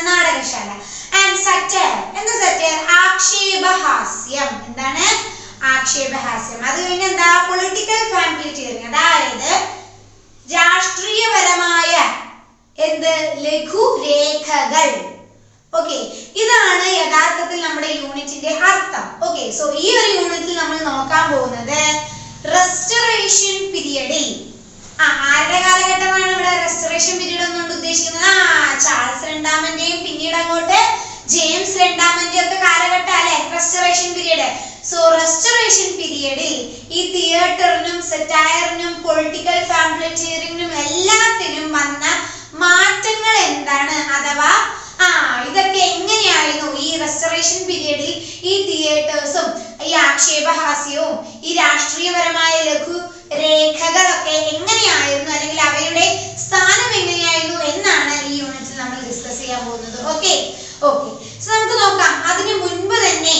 നാടകശാല. And satire. എന്താ satire? ആക്ഷേപഹാസ്യം. എന്താണ്? ആക്ഷേപഹാസ്യം. അത് കഴിഞ്ഞ എന്താ? പൊളിറ്റിക്കൽ പാംഫ്ലെറ്റിയറിംഗ്. അതായത് രാഷ്ട്രീയപരമായ എന്ത് ലഘുരേഖകൾ. ഓക്കെ, ഇതാണ് യഥാർത്ഥത്തിൽ നമ്മുടെ യൂണിറ്റിന്റെ അർത്ഥം. ഓക്കെ, സോ ഈ ഒരു യൂണിറ്റിൽ നമ്മൾ നോക്കാൻ പോകുന്നത് റെസ്റ്റോറേഷൻ പീരിയഡിൽ ആരുടെ കാലഘട്ടമാണ് ഇവിടെ റെസ്റ്റോറേഷൻ പീരീഡ് എന്നുകൊണ്ട് ഉദ്ദേശിക്കുന്നത്? ചാൾസ് രണ്ടാമന്റെയും പിന്നീട് അങ്ങോട്ട് ജെയിംസ് രണ്ടാമന്റെയും ഒക്കെ കാലഘട്ടം അല്ലെ റെസ്റ്റോറേഷൻ പീരീഡ്. സോ റെസ്റ്റോറേഷൻ പീരിയഡിൽ ഈ തിയേറ്ററിനും സറ്റയറിനും പൊളിറ്റിക്കൽ പാംഫ്ലെറ്റിയറിംഗിനും എല്ലാത്തിനും വന്ന മാറ്റങ്ങൾ എന്താണ്? അഥവാ ഇതൊക്കെ എങ്ങനെയായിരുന്നു ഈ റെസ്റ്റോറേഷൻ പീരിയഡിൽ ഈ തിയേറ്റേഴ്സും ഈ ആക്ഷേപഹാസ്യവും ഈ രാഷ്ട്രീയപരമായ ലഘു രേഖകളൊക്കെ എങ്ങനെയായിരുന്നു, അല്ലെങ്കിൽ അവയുടെ സ്ഥാനം എങ്ങനെയായിരുന്നു എന്നാണ് ഈ യൂണിറ്റിൽ നമ്മൾ ഡിസ്കസ് ചെയ്യാൻ പോകുന്നത്. ഓക്കെ, സോ നമുക്ക് നോക്കാം. അതിനു മുൻപ് തന്നെ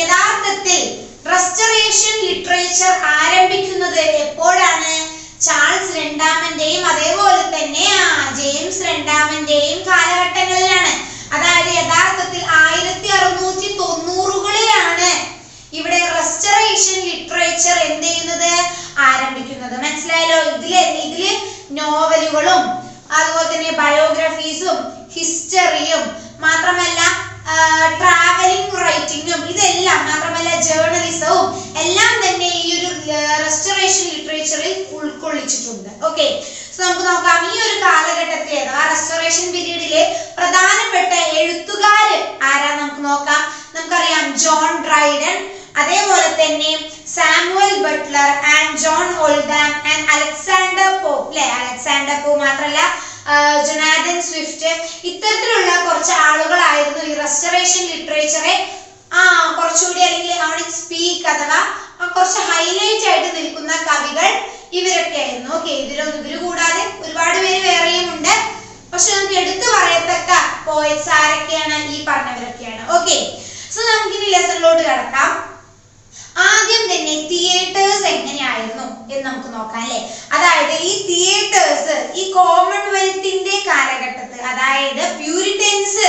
യഥാർത്ഥത്തിൽ റെസ്റ്റോറേഷൻ ലിറ്ററേച്ചർ ആരംഭിക്കുന്നത് എപ്പോഴാണ്? ചാൾസ് രണ്ടാമന്റെയും അതേപോലെ തന്നെ ജെയിംസ് രണ്ടാമന്റെയും കാലഘട്ടങ്ങളിലാണ്. അതായത് യഥാർത്ഥത്തിൽ 1690കളിലാണ് ഇവിടെ റെസ്റ്റോറേഷൻ ലിറ്ററേച്ചർ എന്ത് ചെയ്യുന്നത്? ആരംഭിക്കുന്നത്. മനസ്സിലായല്ലോ? ഇതില് നോവലുകളും അതുപോലെ തന്നെ ബയോഗ്രഫീസും ഹിസ്റ്ററിയും മാത്രമല്ല ട്രാവലിംഗ് റൈറ്റിംഗും ഇതെല്ലാം മാത്രമല്ല ജേർണലിസവും എല്ലാം തന്നെ ഈ ഒരു റെസ്റ്റോറേഷൻ ലിറ്ററേച്ചറിൽ ഉൾക്കൊള്ളിച്ചിട്ടുണ്ട്. ഓക്കെ, സോ നമുക്ക് നോക്കാം. ഈ ഒരു കാലഘട്ടത്തിലെ അഥവാ റെസ്റ്റോറേഷൻ പീരീഡിലെ പ്രധാനപ്പെട്ട എഴുത്തുകാര് ആരാ നമുക്ക് നോക്കാം. നമുക്കറിയാം ജോൺ ഡ്രൈഡൻ, അതേപോലെ തന്നെ Samuel Butler and John Oldham and Alexander Pope. Alexander Pope മാത്രമല്ല ജൊനാഥൻ സ്വിഫ്റ്റ്, ഇത്തരത്തിലുള്ള കുറച്ച് ആളുകളായിരുന്നു ഈ റെസ്റ്റോറേഷൻ ലിറ്ററേച്ചറെ കുറച്ചുകൂടി അല്ലെങ്കിൽ സ്പീക്ക് അഥവാ കുറച്ച് ഹൈലൈറ്റ് ആയിട്ട് നിൽക്കുന്ന കവികൾ ഇവരൊക്കെ ആയിരുന്നു. ഓക്കെ, ഇവര് കൂടാതെ ഒരുപാട് പേര് വേറെയും ഉണ്ട്. പക്ഷെ നമുക്ക് എടുത്തു പറയത്തക്ക പോയറ്റ്സ് ആരൊക്കെയാണ്? ഈ പറഞ്ഞവരൊക്കെയാണ്. ഓക്കെ, സോ നമുക്കിനി ലെസണിലോട്ട് കടക്കാം. ആദ്യം തന്നെ തിയേറ്റേഴ്സ് എങ്ങനെയായിരുന്നു എന്ന് നമുക്ക് നോക്കാം അല്ലെ. അതായത് ഈ തിയേറ്റേഴ്സ് ഈ കോമൺവെൽത്തിന്റെ കാലഘട്ടത്തിൽ, അതായത് പ്യൂരിറ്റൻസ്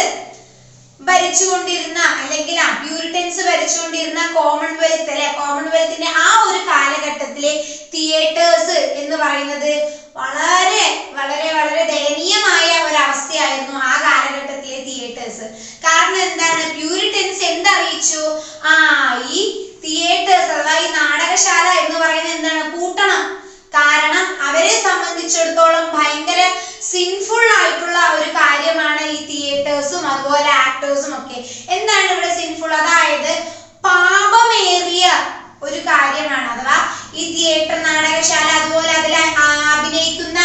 ഭരിച്ചുകൊണ്ടിരുന്ന അല്ലെങ്കിൽ പ്യൂരിറ്റൻസ് ഭരിച്ചുകൊണ്ടിരുന്ന കോമൺവെൽത്തിന്റെ ആ ഒരു കാലഘട്ടത്തിലെ തിയേറ്റേഴ്സ് എന്ന് പറയുന്നത് വളരെ വളരെ വളരെ ദയനീയമായ ഒരവസ്ഥയായിരുന്നു ആ കാലഘട്ടത്തിലെ തിയേറ്റേഴ്സ്. കാരണം എന്താണ്? പ്യൂരിറ്റൻസ് എന്തറിയിച്ചു? ഈ തിയേറ്റേഴ്സ് അഥവാ ഈ നാടകശാല എന്ന് പറയുന്നത് എന്താണ്? പൂട്ടണം. കാരണം അവരെ സംബന്ധിച്ചിടത്തോളം ഭയങ്കര സിൻഫുൾ ആയിട്ടുള്ള ഒരു കാര്യമാണ് ഈ തിയേറ്റേഴ്സും അതുപോലെ ആക്ടേഴ്സും ഒക്കെ. എന്താണ് ഇവിടെ സിൻഫുൾ? അതായത് പാപമേറിയ ഒരു കാര്യമാണ്. അഥവാ ഈ തിയേറ്റർ നാടകശാല അതുപോലെ അതിൽ അഭിനയിക്കുന്ന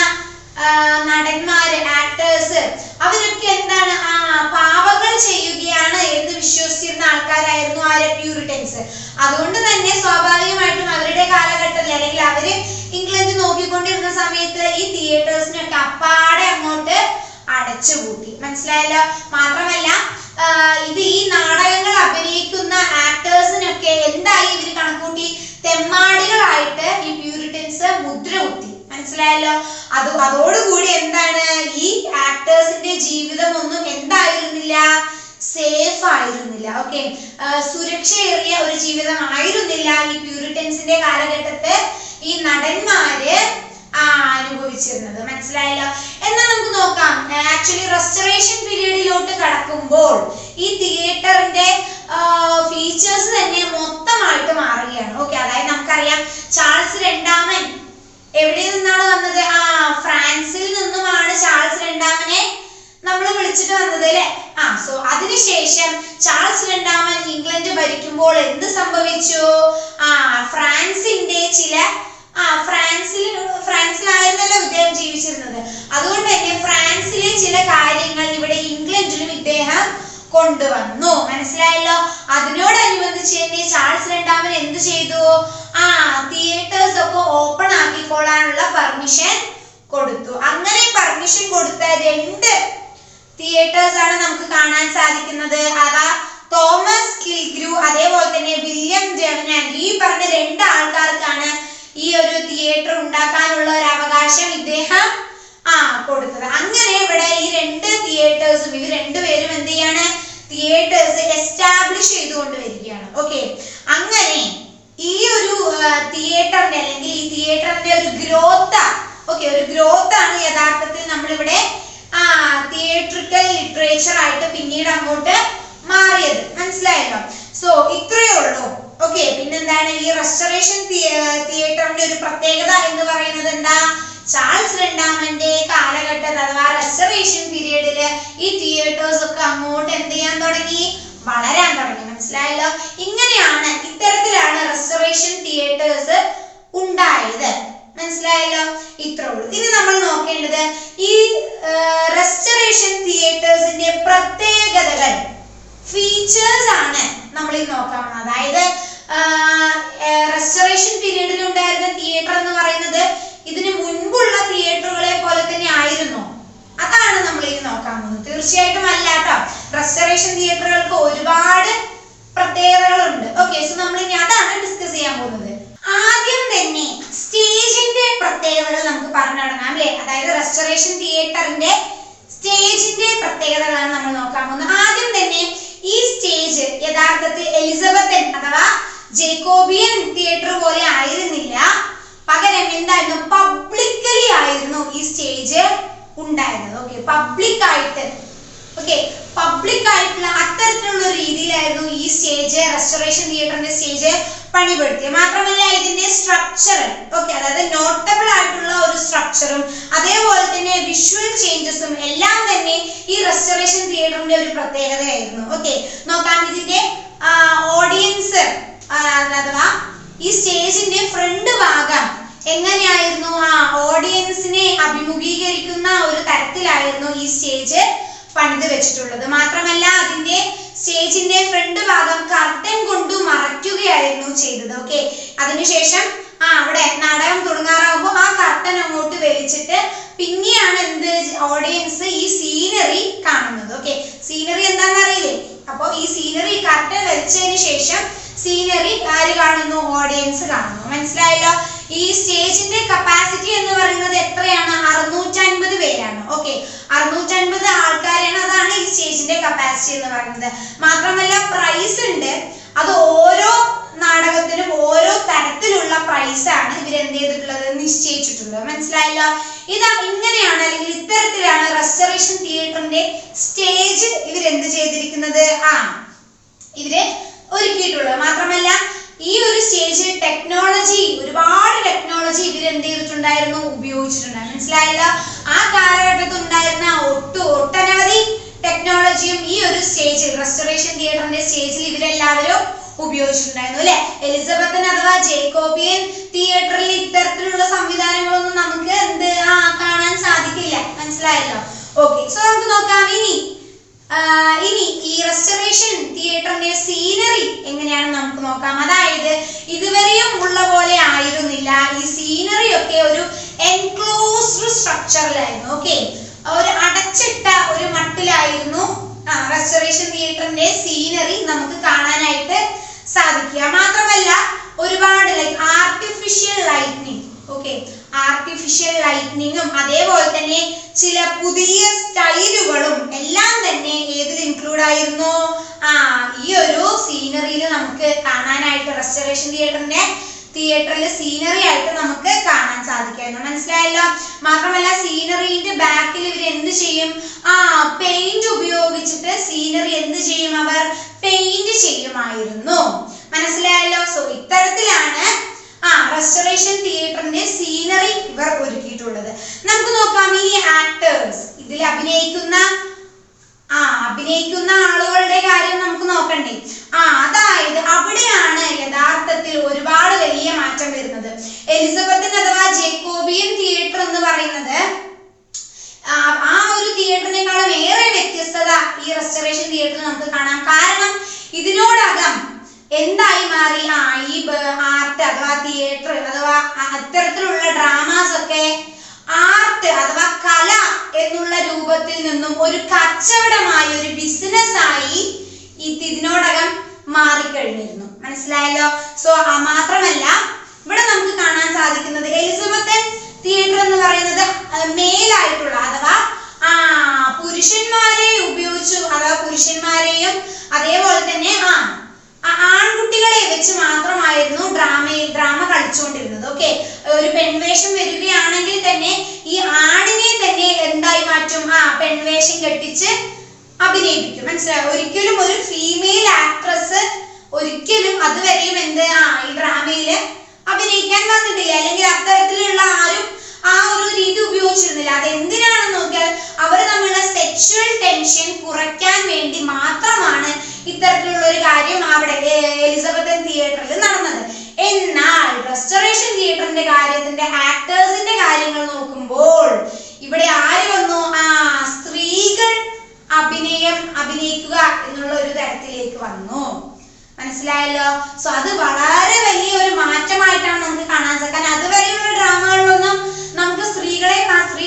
നടന്മാര് ആക്ടേഴ്സ് അവരൊക്കെ എന്താണ്? പാപങ്ങൾ ചെയ്യുകയാണ് എന്ന് വിശ്വസിച്ചിരുന്ന ആൾക്കാരായിരുന്നു ആര്? പ്യൂരിറ്റൻസ്. അതുകൊണ്ട് തന്നെ സ്വാഭാവികമായിട്ടും അവരുടെ കാലഘട്ടത്തിൽ അല്ലെങ്കിൽ അവര് ഇംഗ്ലണ്ട് നോക്കിക്കൊണ്ടിരുന്ന സമയത്ത് ഈ തിയേറ്റേഴ്സിനൊക്കെ അപ്പാടെ അങ്ങോട്ട് അടച്ചുപൂട്ടി. മനസ്സിലായല്ലോ? മാത്രമല്ല ഇത് ഈ നാടകങ്ങൾ അഭിനയിക്കുന്ന ആക്ടേഴ്സിനൊക്കെ എന്തായി ഇവര് കണക്കൂട്ടി? തെമ്മാടികളായിട്ട് ഈ പ്യൂരിറ്റൻസ് മുദ്ര കുത്തി. മനസ്സിലായല്ലോ? അതോടുകൂടി എന്താണ്? ഈ ആക്ടേഴ്സിന്റെ ജീവിതം ഒന്നും എന്തായിരുന്നില്ല? സേഫ് ആയിരുന്നില്ല. ഓക്കെ, സുരക്ഷയേറിയ ഒരു ജീവിതം ആയിരുന്നില്ല ഈ പ്യൂരിറ്റൻസിന്റെ കാലഘട്ടത്ത്. ഈ നടന്മാര് ആക്ച്വലി റെസ്റ്റോറേഷൻ പീരീഡിലോട്ട് കടക്കുമ്പോൾ ഈ തിയേറ്ററിന്റെ ഫീച്ചേഴ്സ് തന്നെ മൊത്തമായിട്ട് മാറുകയാണ്. ഓക്കെ, അതായത് നമുക്കറിയാം ചാൾസ് രണ്ടാമൻ എവിടെ നിന്നാണ് വന്നത്? ഫ്രാൻസിൽ നിന്നുമാണ് ചാൾസ് രണ്ടാമനെ നമ്മൾ വിളിച്ചിട്ട് വന്നത് അല്ലെ? സോ അതിനുശേഷം ചാൾസ് രണ്ടാമൻ ഇംഗ്ലണ്ട് ഭരിക്കുമ്പോൾ എന്ത് സംഭവിച്ചു? ഫ്രാൻസിന്റെ ചില ഫ്രാൻസിലായിരുന്നല്ലോ ഇദ്ദേഹം ജീവിച്ചിരുന്നത്. അതുകൊണ്ട് തന്നെ ഫ്രാൻസിലെ ചില കാര്യങ്ങൾ ഇവിടെ ഇംഗ്ലണ്ടിലും ഇദ്ദേഹം കൊണ്ടുവന്നു. മനസ്സിലായല്ലോ? അതിനോടനുബന്ധിച്ച് തന്നെ ചാൾസ് രണ്ടാമൻ എന്ത് ചെയ്തു? തിയേറ്റേഴ്സ് ഒക്കെ ഓപ്പൺ ആക്കിക്കൊള്ളാനുള്ള പെർമിഷൻ കൊടുത്തു. അങ്ങനെ പെർമിഷൻ കൊടുത്ത 2 തിയേറ്റേഴ്സ് ആണ് നമുക്ക് കാണാൻ സാധിക്കുന്നത്. അതാ തോമസ് കിൽഗ്രൂ അതേപോലെ തന്നെ വില്യം ഡെവനന്റ്. ഈ പറഞ്ഞ 2 ആൾക്കാർക്കാണ് ഈ ഒരു തിയേറ്റർ ഉണ്ടാക്കാനുള്ള ഒരു അവകാശം ഇദ്ദേഹം കൊടുത്തത്. അങ്ങനെ ഇവിടെ ഈ 2 തിയേറ്റേഴ്സും ഇവർ രണ്ടുപേരും എന്ത് ചെയ്യാണ്? തിയേറ്റേഴ്സ് എസ്റ്റാബ്ലിഷ് ചെയ്തുകൊണ്ട് വരികയാണ്. ഓക്കെ, അങ്ങനെ ഈ ഒരു തിയേറ്ററിന്റെ അല്ലെങ്കിൽ ഈ തിയേറ്ററിന്റെ ഒരു ഗ്രോത്ത് ഒരു ഗ്രോത്ത് ആണ് യഥാർത്ഥത്തിൽ നമ്മളിവിടെ തിയേറ്ററിക്കൽ ലിറ്ററേച്ചർ ആയിട്ട് പിന്നീട് അങ്ങോട്ട് മാറിയത്. മനസ്സിലായല്ലോ? സോ ഇത്രയേ ഉള്ളൂ. ഓക്കെ, പിന്നെന്താണ് ഈ റെസ്റ്റോറേഷൻ തിയേറ്ററിന്റെ ഒരു പ്രത്യേകത എന്ന് പറയുന്നത്? എന്താ? ചാൾസ് രണ്ടാമന്റെ കാലഘട്ടത്തിൽ അഥവാ റെസ്റ്റോറേഷൻ പീരീഡില് ഈ തിയേറ്റേഴ്സ് ഒക്കെ അങ്ങോട്ട് എന്ത് ചെയ്യാൻ തുടങ്ങി? വളരാൻ തുടങ്ങി. മനസ്സിലായല്ലോ? ഇങ്ങനെയാണ്, ഇത്തരത്തിലാണ് റെസ്റ്റോറേഷൻ തിയേറ്റേഴ്സ് ഉണ്ടായത്. മനസ്സിലായല്ലോ? ഇത്രേ ഉള്ളൂ. ഇനി നമ്മൾ നോക്കേണ്ടത് ഈ റെസ്റ്റോറേഷൻ തിയേറ്റേഴ്സിന്റെ പ്രത്യേകതകൾ, ഫീച്ചേഴ്സ് ആണ് നമ്മൾ ഇന്ന് നോക്കാൻ പോകുന്നത്. അതായത് റെസ്റ്റോറേഷൻ പീരീഡിൽ ഉണ്ടായിരുന്ന തിയേറ്റർ എന്ന് പറയുന്നത് ഇതിനു മുൻപുള്ള തിയേറ്ററുകളെ പോലെ തന്നെ ആയിരുന്നു. അതാണ് നമ്മൾ ഇനി നോക്കാൻ പോകുന്നത്. തീർച്ചയായിട്ടും അല്ല കേട്ടോ. റെസ്റ്റോറേഷൻ തിയേറ്ററുകൾക്ക് ഒരുപാട് പ്രത്യേകതകളുണ്ട്. ഓക്കെ, സോ നമ്മൾ ഇനി അതാണ് ഡിസ്കസ് ചെയ്യാൻ പോകുന്നത്. ആദ്യം തന്നെ സ്റ്റേജിന്റെ പ്രത്യേകതകൾ നമുക്ക് പറഞ്ഞു തുടങ്ങാം അല്ലേ? അതായത് റെസ്റ്റോറേഷൻ തിയേറ്ററിന്റെ സ്റ്റേജിന്റെ പ്രത്യേകതകളാണ് നമ്മൾ നോക്കാൻ പോകുന്നത്. ആദ്യം തന്നെ ഈ സ്റ്റേജ് യഥാർത്ഥത്തിൽ എലിസബത്തൻ അഥവാ ജേക്കോബിയൻ തിയേറ്റർ പോലെ ആയിരുന്നില്ല. പകരം എന്തായിരുന്നു? പബ്ലിക്കലി ആയിരുന്നു ഈ സ്റ്റേജ് ഉണ്ടായിരുന്നത്. ഓക്കെ, പബ്ലിക് ആയിട്ടുള്ള അത്തരത്തിലുള്ള ഒരു രീതിയിലായിരുന്നു ഈ സ്റ്റേജ്, റെസ്റ്റോറേഷൻ തിയേറ്ററിന്റെ സ്റ്റേജ് പണിപ്പെടുത്തിയത്. മാത്രമല്ല ഇതിന്റെ സ്ട്രക്ചർ അതായത് നോട്ടബിൾ ആയിട്ടുള്ള ഒരു സ്ട്രക്ചറും അതേപോലെ തന്നെ വിഷ്വൽ ചേഞ്ചസും എല്ലാം തന്നെ ഈ റെസ്റ്റോറേഷൻ തിയേറ്ററിന്റെ ഒരു പ്രത്യേകതയായിരുന്നു. ഓക്കെ, നോക്കാം. ഇതിന്റെ ഓഡിയൻസ് അഥവാ ഈ സ്റ്റേജിന്റെ ഫ്രണ്ട് ഭാഗം എങ്ങനെയായിരുന്നു? ഓഡിയൻസിനെ അഭിമുഖീകരിക്കുന്ന ഒരു തരത്തിലായിരുന്നു ഈ സ്റ്റേജ് പണിത് വെച്ചിട്ടുള്ളത്. മാത്രമല്ല അതിന്റെ സ്റ്റേജിന്റെ ഫ്രണ്ട് ഭാഗം കർട്ടൻ കൊണ്ട് മറയ്ക്കുകയായിരുന്നു ചെയ്തത്. ഓക്കെ, അതിനുശേഷം അവിടെ നാടകം തുടങ്ങാറാകുമ്പോൾ ആ കർട്ടൻ അങ്ങോട്ട് വലിച്ചിട്ട് പിന്നെയാണ് എന്ത് ഓഡിയൻസ് ഈ സീനറി കാണുന്നത്. ഓക്കെ, സീനറി എന്താണെന്ന് അറിയില്ലേ? അപ്പൊ ഈ സീനറി കർട്ടൻ വലിച്ചതിന് ശേഷം സീനറി ആര് കാണുന്നു? ഓഡിയൻസ് കാണുന്നു. മനസ്സിലായല്ലോ? ഈ സ്റ്റേജിന്റെ കപ്പാസിറ്റി എന്ന് പറയുന്നത് എത്രയാണ്? 650 പേരാണ്. ഓക്കെ, 650 ആൾക്കാരാണ്. അതാണ് ഈ സ്റ്റേജിന്റെ കപ്പാസിറ്റി എന്ന് പറയുന്നത്. മാത്രമല്ല പ്രൈസ് ഉണ്ട്. അത് ഓരോ നാടകത്തിനും ഓരോ തരത്തിലുള്ള പ്രൈസ് ആണ് ഇവരെന്ത് ചെയ്തിട്ടുള്ളത്? നിശ്ചയിച്ചിട്ടുള്ളത്. മനസ്സിലായല്ലോ? ഇങ്ങനെയാണ് അല്ലെങ്കിൽ ഇത്തരത്തിലാണ് റെസ്റ്റോറേഷൻ തിയേറ്ററിന്റെ സ്റ്റേജ് ഇവരെന്ത് ചെയ്തിരിക്കുന്നത്? ഇവര് ഒരുക്കിയിട്ടുള്ളത്. മാത്രമല്ല ഈ ഒരു സ്റ്റേജിൽ ഒരുപാട് ടെക്നോളജി ഇവരെന്ത് ചെയ്തിട്ടുണ്ടായിരുന്നു? ഉപയോഗിച്ചിട്ടുണ്ടായിരുന്നു. മനസ്സിലായല്ലോ? ആ കാലഘട്ടത്തിൽ ഉണ്ടായിരുന്ന ഒട്ടനവധി ടെക്നോളജിയും ഈ ഒരു സ്റ്റേജിൽ റെസ്റ്റോറേഷൻ തിയേറ്ററിന്റെ സ്റ്റേജിൽ ഇവരെല്ലാവരും ഉപയോഗിച്ചിട്ടുണ്ടായിരുന്നു അല്ലെ? എലിസബത്തൻ അഥവാ ജേക്കോബിയൻ തിയേറ്ററിൽ ഇത്തരത്തിലുള്ള സംവിധാനങ്ങളൊന്നും നമുക്ക് കാണാൻ സാധിക്കില്ല. മനസ്സിലായല്ലോ? ഓക്കെ, സോ നമുക്ക് നോക്കാം. ഇനി ഈ റെസ്റ്റോറേഷൻ തിയേറ്ററിന്റെ സീനറി എങ്ങനെയാണെന്ന് നമുക്ക് നോക്കാം. അതായത് ഇതുവരെയും ഉള്ള പോലെ ആയിരുന്നില്ല. ഈ സീനറി ഒക്കെ ഒരു എൻക്ലോസ്ഡ് സ്ട്രക്ചറിലായിരുന്നു. ഓക്കെ, ഒരു അടച്ചിട്ട ഒരു മട്ടിലായിരുന്നു റെസ്റ്റോറേഷൻ തിയേറ്ററിന്റെ സീനറി നമുക്ക് കാണാനായിട്ട് സാധിക്കുക. മാത്രമല്ല ഒരുപാട് ആർട്ടിഫിഷ്യൽ ലൈറ്റ്നിങ്ങും അതേപോലെ തന്നെ ചില പുതിയ സ്റ്റൈലുകളും എല്ലാം തന്നെ ഏതിൽ ഇൻക്ലൂഡ് ആയിരുന്നു? ഈ ഒരു സീനറിയിൽ നമുക്ക് കാണാനായിട്ട് റെസ്റ്റോറേഷൻ തിയേറ്ററിൽ സീനറി ആയിട്ട് നമുക്ക് കാണാൻ സാധിക്കുമായിരുന്നു. മനസ്സിലായല്ലോ. മാത്രമല്ല സീനറിന്റെ ബാക്കിൽ ഇവർ എന്ത് ചെയ്യും? പെയിന്റ് ഉപയോഗിച്ചിട്ട് സീനറി എന്ത് ചെയ്യും? അവർ പെയിന്റ് ചെയ്യുമായിരുന്നു. മനസ്സിലായല്ലോ. സോ ഇത്തരത്തിലാണ് റെസ്റ്റോറേഷൻ തിയേറ്ററിന്റെ സീനറി ഇവർ ഒരുക്കിയിട്ടുള്ളത്. നമുക്ക് നോക്കാം ഈ ആക്ടേഴ്സ്, ഇതിൽ അഭിനയിക്കുന്ന ആളുകളുടെ കാര്യം നമുക്ക് നോക്കണ്ടേ. അതായത് അവിടെയാണ് യഥാർത്ഥത്തിൽ ഒരുപാട് വലിയ മാറ്റം വരുന്നത്. എലിസബത്തൻ അഥവാ ജേക്കോബിയൻ തിയേറ്റർ എന്ന് പറയുന്നത് ആ ഒരു തിയേറ്ററിനേക്കാളും ഏറെ വ്യത്യസ്തത ഈ റെസ്റ്റോറേഷൻ തിയേറ്ററിൽ നമുക്ക് കാണാം. കാരണം ഇതിനോടകം എന്തായി മാറി? ഈ ആർട്ട് അഥവാ തിയേറ്റർ അഥവാ അത്തരത്തിലുള്ള ഡ്രാമാസ് ഒക്കെ ആർട്ട് അഥവാ കല എന്നുള്ള രൂപത്തിൽ നിന്നും ഒരു കച്ചവടമായി, ഒരു ബിസിനസ് ആയി ഇതിനോടകം മാറിക്കഴിഞ്ഞിരുന്നു. മനസ്സിലായല്ലോ. സോ മാത്രമല്ല ഇവിടെ നമുക്ക് കാണാൻ സാധിക്കുന്നത് എലിസബത്തൻ തിയേറ്റർ എന്ന് പറയുന്നത് മേലായിട്ടുള്ള അഥവാ പുരുഷന്മാരെ ഉപയോഗിച്ചു, അഥവാ പുരുഷന്മാരെയും അതേപോലെ തന്നെ ആൺകുട്ടികളെ വെച്ച് മാത്രമായിരുന്നു ഡ്രാമ കളിച്ചുകൊണ്ടിരുന്നത്. ഓക്കെ, ഒരു പെൺവേഷം വരികയാണെങ്കിൽ തന്നെ ഈ ആണിനെ തന്നെ എന്തായി മാറ്റും? പെൺവേഷം കെട്ടിച്ച് അഭിനയിപ്പിക്കും. മനസ്സിലായോ? ഒരിക്കലും ഒരു ഫീമെയിൽ ആക്ട്രസ് ഒരിക്കലും അതുവരെയും ഈ ഡ്രാമയില് അഭിനയിക്കാൻ വന്നിട്ടില്ല, അല്ലെങ്കിൽ അത്തരത്തിലുള്ള ആരും ഒരു രീതി ഉപയോഗിച്ചിരുന്നില്ല. അതെന്തിനാണെന്ന് നോക്കിയാൽ അവർ തമ്മിലുള്ള സെക്ഷുവൽ ടെൻഷൻ കുറയ്ക്കാൻ വേണ്ടി മാത്രമാണ് ഇത്തരത്തിലുള്ള ഒരു കാര്യം അവിടെ എലിസബത്തൻ തിയേറ്ററിൽ നടന്നത്. എന്നാൽ റെസ്റ്റോറേഷൻ തിയേറ്ററിന്റെ കാര്യത്തിന്റെ ആക്ടേഴ്സിന്റെ കാര്യങ്ങൾ നോക്കുമ്പോൾ ഇവിടെ ആര് വന്നു? സ്ത്രീകൾ അഭിനയിക്കുക എന്നുള്ള ഒരു തരത്തിലേക്ക് വന്നു. മനസ്സിലായല്ലോ. സോ അത് വളരെ വലിയ ഒരു മാറ്റമായിട്ടാണ് നമുക്ക് കാണാൻ സാധിക്കുക. കാരണം അതുവരെയുള്ള ഡ്രാമകളിലൊന്നും നമുക്ക് സ്ത്രീ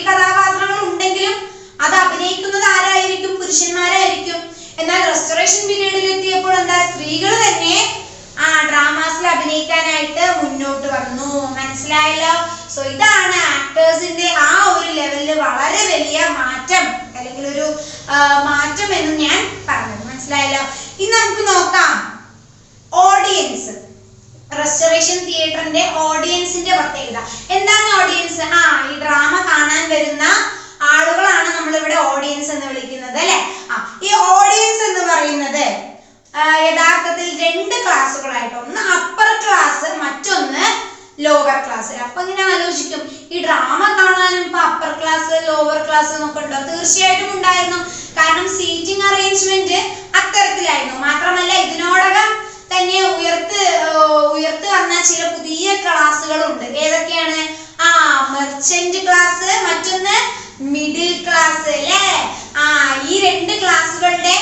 കഥാപാത്രങ്ങൾ ഉണ്ടെങ്കിലും അത് അഭിനയിക്കുന്നത് ആരായിരിക്കും? പുരുഷന്മാരായിരിക്കും. എന്നാൽ റെസ്റ്റോറേഷൻ പീരീഡിൽ എത്തിയപ്പോൾ സ്ത്രീകൾ തന്നെ ഡ്രാമാസിൽ അഭിനയിക്കാനായിട്ട് മുന്നോട്ട് വന്നു. മനസ്സിലായല്ലോ. സോ ഇതാണ് ആക്ടേഴ്സിന്റെ ഒരു ലെവലിൽ വളരെ വലിയ മാറ്റം, അല്ലെങ്കിൽ ഒരു മാറ്റം എന്ന് ഞാൻ പറഞ്ഞത്. മനസ്സിലായല്ലോ. ഇനി നമുക്ക് നോക്കാം ഓഡിയൻസ്. റെസ്റ്റോറേഷൻ തിയേറ്ററിന്റെ ഓഡിയൻസിന്റെ പ്രത്യേകത എന്താണ്? ഓഡിയൻസ് ഈ ഡ്രാമ കാണാൻ വരുന്ന ആളുകളാണ് നമ്മൾ ഇവിടെ ഓഡിയൻസ് എന്ന് വിളിക്കുന്നത്, അല്ലെ? ഈ ഓഡിയൻസ് എന്ന് പറയുന്നത് യഥാർത്ഥത്തിൽ 2 ക്ലാസ്സുകളായിട്ട്, ഒന്ന് അപ്പർ ക്ലാസ്, മറ്റൊന്ന് ലോവർ ക്ലാസ്. അപ്പൊ ഇങ്ങനെ ആലോചിക്കും, ഈ ഡ്രാമ കാണാനും ഇപ്പൊ അപ്പർ ക്ലാസ് ലോവർ ക്ലാസ് എന്നൊക്കെ ഉണ്ടോ? തീർച്ചയായിട്ടും ഉണ്ടായിരുന്നു. കാരണം സീറ്റിംഗ് അറേഞ്ച്മെന്റ് അത്തരത്തിലായിരുന്നു. മാത്രമല്ല ഇതിനോടകം തന്നെ ഉയർത്ത് വന്ന ചില പുതിയ ക്ലാസ്സുകളുണ്ട്. ഏതൊക്കെയാണ്? മെർച്ചന്റ് ക്ലാസ്, മറ്റൊന്ന് മിഡിൽ ക്ലാസ്, അല്ലേ? ഈ 2 ക്ലാസ്സുകളുടെ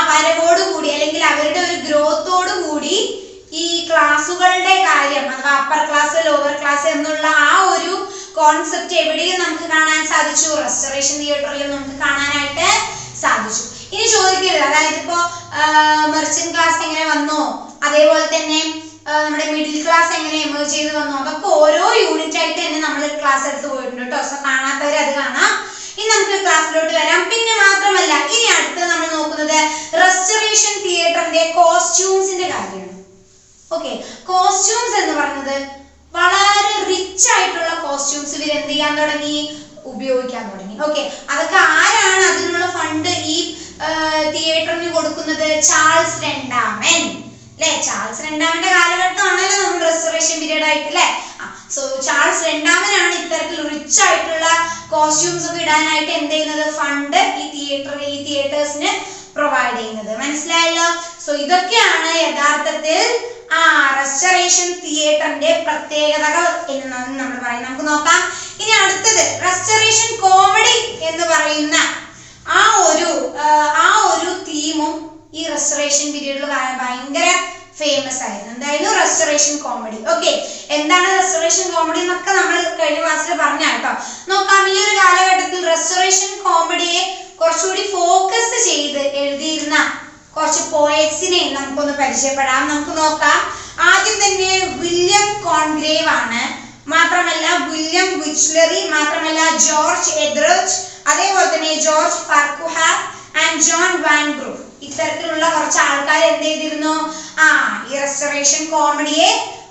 വരവോടുകൂടി, അല്ലെങ്കിൽ അവരുടെ ഒരു ഗ്രോത്തോടു കൂടി ഈ ക്ലാസ്സുകളുടെ കാര്യം, അഥവാ അപ്പർ ക്ലാസ് ലോവർ ക്ലാസ് എന്നുള്ള ഒരു കോൺസെപ്റ്റ് എവിടെയും നമുക്ക് കാണാൻ സാധിച്ചു? റെസ്റ്റോറേഷൻ തിയേറ്ററിൽ നമുക്ക് കാണാനായിട്ട് സാധിച്ചു. ഇനി ചോദിക്കരുത്, അതായത് ഇപ്പോ മെർച്ചന്റ് ക്ലാസ് എങ്ങനെ വന്നു, അതേപോലെ തന്നെ നമ്മുടെ മിഡിൽ ക്ലാസ് എങ്ങനെ എമേർജ് ചെയ്ത് വന്നു, അതൊക്കെ ഓരോ യൂണിറ്റ് ആയിട്ട് തന്നെ നമ്മൾ ക്ലാസ് എടുത്ത് പോയിട്ടുണ്ട് കേട്ടോ. സോ കാണാത്തവർ അത് കാണാം. ഇനി നമുക്ക് ക്ലാസ്സിലോട്ട് വരാം. പിന്നെ മാത്രമല്ല ഇനി അടുത്ത് നമ്മൾ നോക്കുന്നത് റെസ്റ്റോറേഷൻ തിയേറ്ററിന്റെ കോസ്റ്റ്യൂംസിന്റെ കാര്യമാണ്. ഓക്കെ, കോസ്റ്റ്യൂംസ് എന്ന് പറയുന്നത് വളരെ റിച്ച് ആയിട്ടുള്ള കോസ്റ്റ്യൂംസ് ഇവർ എന്ത് ചെയ്യാൻ തുടങ്ങി? ഉപയോഗിക്കാൻ തുടങ്ങി. ഓക്കെ, അതൊക്കെ ആരാണ് അതിനുള്ള ഫണ്ട് ഈ തിയേറ്ററിന് കൊടുക്കുന്നത്? ചാൾസ് രണ്ടാമൻ, അല്ലെ? ചാൾസ് രണ്ടാമന്റെ കാലഘട്ടമാണല്ലോ നമ്മൾ റെസ്റ്റോറേഷൻ പീരീഡ് ആയിട്ട്, അല്ലെ? സോ ചാൾസ് രണ്ടാമനാണ് ഇത്തരത്തിൽ റിച്ച് ആയിട്ടുള്ള കോസ്റ്റ്യൂംസ് ഒക്കെ ഇടാനായിട്ട് എന്ത് ചെയ്യുന്നത്? ഫണ്ട് ഈ തിയേറ്റേഴ്സിന് പ്രൊവൈഡ് ചെയ്യുന്നത്. മനസ്സിലായല്ലോ. സോ ഇതൊക്കെയാണ് യഥാർത്ഥത്തിൽ റെസ്റ്റോറേഷൻ തിയേറ്ററിന്റെ പ്രത്യേകതകൾ എന്ന് നമ്മൾ പറയും. നമുക്ക് നോക്കാം. ഇനി അടുത്തത് റെസ്റ്റോറേഷൻ കോമഡി എന്ന് പറയുന്ന ആ ഒരു തീമും ഈ റെസ്റ്റോറേഷൻ പീരീഡിൽ ഭയങ്കര ഫേമസ് ആയിരുന്നു. എന്തായിരുന്നു? Restoration comedy. ഓക്കെ, എന്താണ് റെസ്റ്റോറേഷൻ കോമഡി എന്നൊക്കെ നമ്മൾ കഴിഞ്ഞ ക്ലാസ്സിൽ പറഞ്ഞ കേട്ടോ. നോക്കാം. ഈ ഒരു കാലഘട്ടത്തിൽ റെസ്റ്റോറേഷൻ കോമഡിയെ കുറച്ചുകൂടി ഫോക്കസ് ചെയ്ത് എഴുതിയിരുന്ന കുറച്ച് പോയറ്റ്സിനെ നമുക്കൊന്ന് പരിചയപ്പെടാം. നമുക്ക് നോക്കാം. ആദ്യം തന്നെ വില്യം കോൺഗ്രേവ് ആണ്, മാത്രമല്ല വില്യം വിച്ച്ലറി, മാത്രമല്ല ജോർജ് എദ്രച്ച്, അതേപോലെ തന്നെ ജോർജ് ഫാർക്യൂഹാർ ആൻഡ് ജോൺ വാൻ ബ്രൂഫ്. ഇത്തരത്തിലുള്ള കുറച്ച് ആൾക്കാർ എന്ത് ചെയ്തിരുന്നു? ഈ റെസ്റ്റോറേഷൻ കോമഡിയെ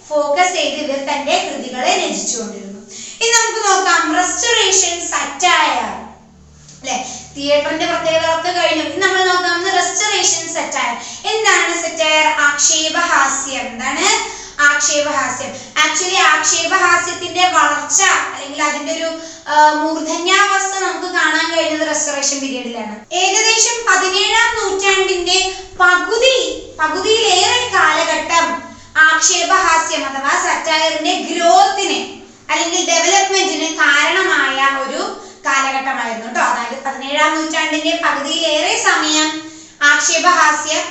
ഫോക്കസ് ചെയ്ത് ഇവർ തന്റെ കൃതികളെ രചിച്ചുകൊണ്ടിരുന്നു. ഇനി നമുക്ക് നോക്കാം റെസ്റ്റോറേഷൻ സറ്റയർ. അല്ലെ, തിയേറ്ററിന്റെ പ്രത്യേകതകളൊക്കെ കഴിഞ്ഞു. ഇനി നമ്മൾ നോക്കാം റെസ്റ്റോറേഷൻ സറ്റയർ. എന്താണ് സറ്റയർ? ആക്ഷേപഹാസ്യം. എന്താണ് ആക്ഷേപഹാസ്യം? ആക്ച്വലി ആക്ഷേപഹാസ്യത്തിന്റെ വളർച്ച അല്ലെങ്കിൽ അതിന്റെ ഒരു മൂർധന്യാവസ്ഥ നമുക്ക് കാണാൻ കഴിഞ്ഞത് റെസ്റ്റോറേഷൻ പീരീഡിലാണ്. ഏകദേശം 17-ാം നൂറ്റാണ്ടിന്റെ പകുതിയിലേറെ കാലഘട്ടം ആക്ഷേപഹാസ്യം അഥവാ സറ്റയറിന്റെ ഗ്രോത്തിന് അല്ലെങ്കിൽ ഡെവലപ്മെന്റിന് കാരണമായ ഒരു കാലഘട്ടമായിരുന്നു കേട്ടോ. അതായത് 17-ാം നൂറ്റാണ്ടിന്റെ പകുതിയിലേറെ സമയം ആക്ഷേപഹാസ്യം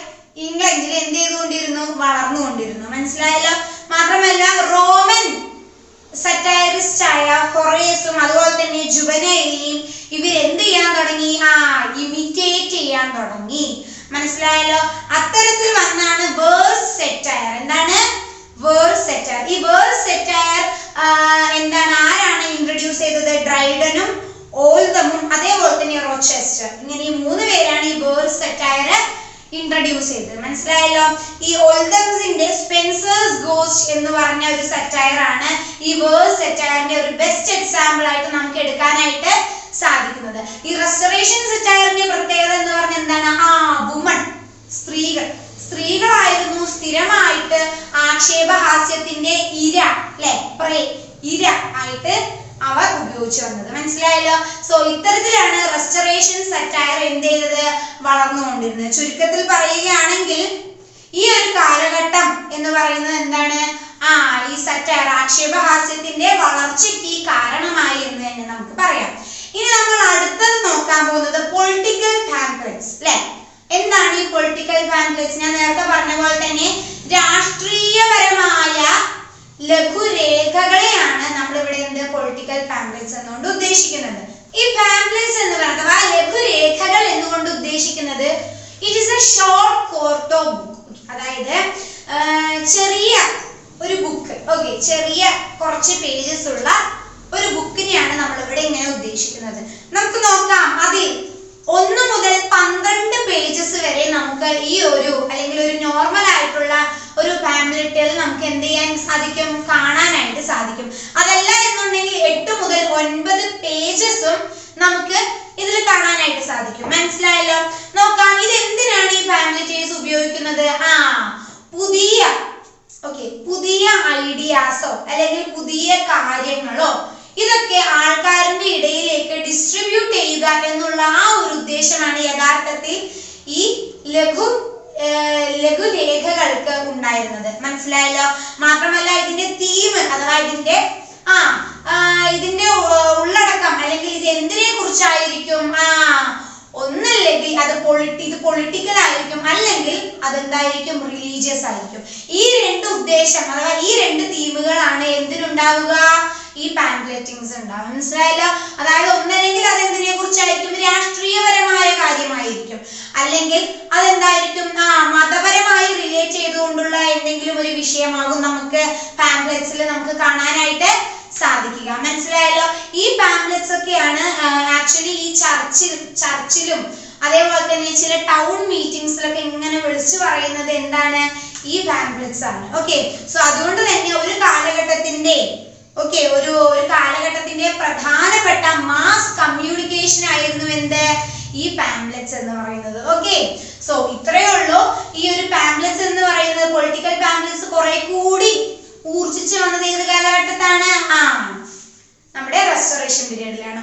ഇംഗ്ലണ്ടിൽ എന്ത് ചെയ്തുകൊണ്ടിരുന്നു? വളർന്നുകൊണ്ടിരുന്നു. മനസ്സിലായല്ലോ. മാത്രമല്ല റോമൻ സറ്റയറിസ്റ്റ് ആയ ഹൊറേസും അതുപോലെ തന്നെ ജുവനൈലും ഇവരെന്ത് ചെയ്യാൻ തുടങ്ങി? ഇമിറ്റേറ്റ് ചെയ്യാൻ തുടങ്ങി. മനസ്സിലായല്ലോ. അത്തരത്തിൽ വന്നാണ് വേഴ്സ് സെറ്റയർ. എന്താണ് വേഴ്സ് സെറ്റയർ? ഈ വേഴ്സ് സെറ്റയർ എന്താണ് ആരാണ് ഇൻട്രൊഡ്യൂസ് ചെയ്തത്? ഡ്രൈഡനും ഓൾതമും അതേപോലെ തന്നെ റോച്ചെസ്റ്റർ, ഇങ്ങനെ ഈ 3 പേരാണ് ഈ വേഴ്സ് സെറ്റയർ ഇൻട്രൊഡ്യൂസ് ചെയ്തത്. മനസ്സിലായല്ലോ. ഈ ഓൾതംസിന്റെ സ്പെൻസേഴ്സ് ഗോസ്റ്റ് എന്ന് പറഞ്ഞ ഒരു സറ്റയർ ആണ് ഈ വേഴ്സ് സെറ്റയറിന്റെ ഒരു ബെസ്റ്റ് എക്സാമ്പിൾ ആയിട്ട് നമുക്ക് എടുക്കാനായിട്ട് സാധിക്കുന്നത്. ഈ റെസ്റ്റോറേഷൻ സറ്റയറിന്റെ പ്രത്യേകത എന്ന് പറഞ്ഞാൽ എന്താണ്? വുമൺ, സ്ത്രീകളായിരുന്നു സ്ഥിരമായിട്ട് ആക്ഷേപഹാസ്യത്തിന്റെ ഇര ആയിട്ട് അവർ ഉപയോഗിച്ചു വന്നത്. മനസ്സിലായല്ലോ. സോ ഇത്തരത്തിലാണ് റെസ്റ്റോറേഷൻ സറ്റയർ എന്ത് ചെയ്തത്? വളർന്നുകൊണ്ടിരുന്നത്. ചുരുക്കത്തിൽ പറയുകയാണെങ്കിൽ ഈ ഒരു കാലഘട്ടം എന്ന് പറയുന്നത് എന്താണ്? ഈ സറ്റയർ ആക്ഷേപഹാസ്യത്തിന്റെ വളർച്ചയ്ക്ക് കാരണമായി എന്ന് തന്നെ നമുക്ക് പറയാം. ഇനി നമ്മൾ അടുത്തത് നോക്കാൻ പോകുന്നത് പൊളിറ്റിക്കൽ പാംപ്ലെറ്റ്സ്. അല്ലെ, എന്താണ് ഈ പൊളിറ്റിക്കൽ പാംപ്ലെറ്റ്സ്? ഞാൻ നേരത്തെ പറഞ്ഞ പോലെ തന്നെ രാഷ്ട്രീയപരമായ ലഘുരേഖകളെയാണ് നമ്മൾ ഇവിടെ പൊളിറ്റിക്കൽ പാംപ്ലെറ്റ്സ് എന്നുകൊണ്ട് ഉദ്ദേശിക്കുന്നത്. ഈ പാംപ്ലെറ്റ്സ് എന്ന് പറയുന്നത് ലഘുരേഖകൾ എന്നുകൊണ്ട് ഉദ്ദേശിക്കുന്നത് it is A short quarto book. അതായത് ചെറിയ ഒരു ബുക്ക്, ചെറിയ കുറച്ച് പേജസ് ഉള്ള ഒരു ബുക്കിനെയാണ് നമ്മൾ ഇവിടെ ഇങ്ങനെ ഉദ്ദേശിക്കുന്നത്. നമുക്ക് നോക്കാം, അതിൽ 1 മുതൽ 12 പേജസ് വരെ നമുക്ക് ഈ ഒരു അല്ലെങ്കിൽ ഒരു നോർമൽ ആയിട്ടുള്ള ഒരു പാംപ്ലെറ്റുകൾ നമുക്ക് എന്ത് ചെയ്യാൻ സാധിക്കും? കാണാനായിട്ട് സാധിക്കും. അതല്ല എന്നുണ്ടെങ്കിൽ 8 മുതൽ 9 പേജസും നമുക്ക് ഇതിൽ കാണാനായിട്ട് സാധിക്കും. മനസ്സിലായല്ലോ. നോക്കാം, ഇത് എന്തിനാണ് ഈ പാംപ്ലെറ്റേഴ്സ് ഉപയോഗിക്കുന്നത്? പുതിയ ഐഡിയാസോ അല്ലെങ്കിൽ പുതിയ കാര്യങ്ങളോ ഇതൊക്കെ ആൾക്കാരുടെ ഇടയിലേക്ക് ഡിസ്ട്രിബ്യൂട്ട് ചെയ്യുക എന്നുള്ള ഒരു ഉദ്ദേശമാണ് യഥാർത്ഥത്തിൽ ഈ ലഘുരേഖകൾക്ക് ഉണ്ടായിരുന്നത്. മനസ്സിലായല്ലോ. മാത്രമല്ല ഇതിന്റെ തീം അഥവാ ഇതിന്റെ ഉള്ളടക്കം അല്ലെങ്കിൽ ഇത് എന്തിനെ കുറിച്ചായിരിക്കും? ഒന്നല്ലെങ്കിൽ അത് പൊളിറ്റിക്കൽ ആയിരിക്കും, അല്ലെങ്കിൽ അതെന്തായിരിക്കും? റിലീജിയസ് ആയിരിക്കും. ഈ 2 ഉദ്ദേശം അഥവാ ഈ 2 തീമുകളാണ് എന്തിനുണ്ടാവുക? ഈ പാംപ്ലെറ്റിംഗ്സ് ഉണ്ടാവും. മനസ്സിലായല്ലോ. അതായത് ഒന്നല്ലെങ്കിൽ അതെന്തിനെ കുറിച്ചായിരിക്കും? രാഷ്ട്രീയപരമായ കാര്യമായിരിക്കും, അല്ലെങ്കിൽ അതെന്തായിരിക്കും? മതപരമായി റിലേറ്റ് ചെയ്തുകൊണ്ടുള്ള എന്തെങ്കിലും ഒരു വിഷയമാകും നമുക്ക് പാംപ്ലെറ്റ്സിൽ നമുക്ക് കാണാനായിട്ട് സാധിക്കുക. മനസ്സിലായല്ലോ. ഈ പാംപ്ലെറ്റ്സ് ഒക്കെയാണ് ആക്ച്വലി ഈ ചർച്ചിലും അതേപോലെ തന്നെ ചില ടൗൺ മീറ്റിംഗ്സിലൊക്കെ ഇങ്ങനെ വിളിച്ചു പറയുന്നത് എന്താണ്? ഈ പാംപ്ലെറ്റ്സ് ആണ്. സോ അതുകൊണ്ട് തന്നെ ഒരു കാലഘട്ടത്തിന്റെ പ്രധാനപ്പെട്ട മാസ് കമ്മ്യൂണിക്കേഷൻ ആയിരുന്നു ഈ പാംപ്ലെറ്റ്സ് എന്ന് പറയുന്നത്. സോ ഇത്രയേ ഉള്ളൂ. ഈ ഒരു പാംപ്ലെറ്റ്സ് എന്ന് പറയുന്നത് പൊളിറ്റിക്കൽ പാംപ്ലെറ്റ്സ് കുറെ കൂടി ഊർജിച്ചു വന്നത് ഏത് കാലഘട്ടത്താണ്? നമ്മുടെ റെസ്റ്റോറേഷൻ പീരീഡിലാണ്.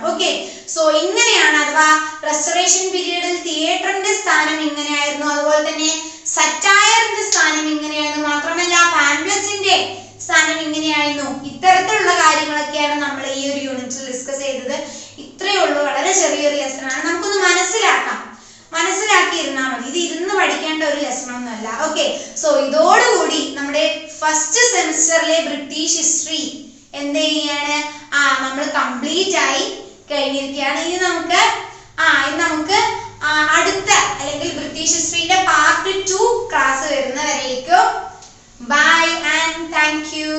സോ ഇങ്ങനെയാണ്, അഥവാ റെസ്റ്റോറേഷൻ പീരീഡിൽ തിയേറ്ററിന്റെ സ്ഥാനം ഇങ്ങനെയായിരുന്നു, അതുപോലെ തന്നെ സറ്റയറിന്റെ സ്ഥാനം ഇങ്ങനെയായിരുന്നു, മാത്രമല്ല പാംപ്ലെറ്റ്സിന്റെ സ്ഥാനം ഇങ്ങനെയായിരുന്നു. ഇത്തരത്തിലുള്ള കാര്യങ്ങളൊക്കെയാണ് നമ്മൾ ഈ ഒരു യൂണിറ്റിൽ ഡിസ്കസ് ചെയ്തത്. ഇത്രയേ ഉള്ളൂ. വളരെ ചെറിയൊരു ലെസൺ ആണ്. നമുക്കൊന്ന് മനസ്സിലാക്കിയിരുന്നാൽ മതി. ഇത് ഇരുന്ന് പഠിക്കേണ്ട ഒരു ലെസൺ ഒന്നുമല്ല. സോ ഇതോടുകൂടി നമ്മുടെ ഫസ്റ്റ് സെമിസ്റ്ററിലെ ബ്രിട്ടീഷ് ഹിസ്റ്ററി എന്ത് ചെയ്യാണ്? നമ്മൾ കംപ്ലീറ്റ് ആയി കഴിഞ്ഞിരിക്കുകയാണ്. ഇനി നമുക്ക് അടുത്ത അല്ലെങ്കിൽ ബ്രിട്ടീഷ് ഹിസ്റ്ററിയുടെ പാർട്ട് 2 ക്ലാസ് വരുന്നവരേക്കും ബൈ ആൻഡ് താങ്ക് യു.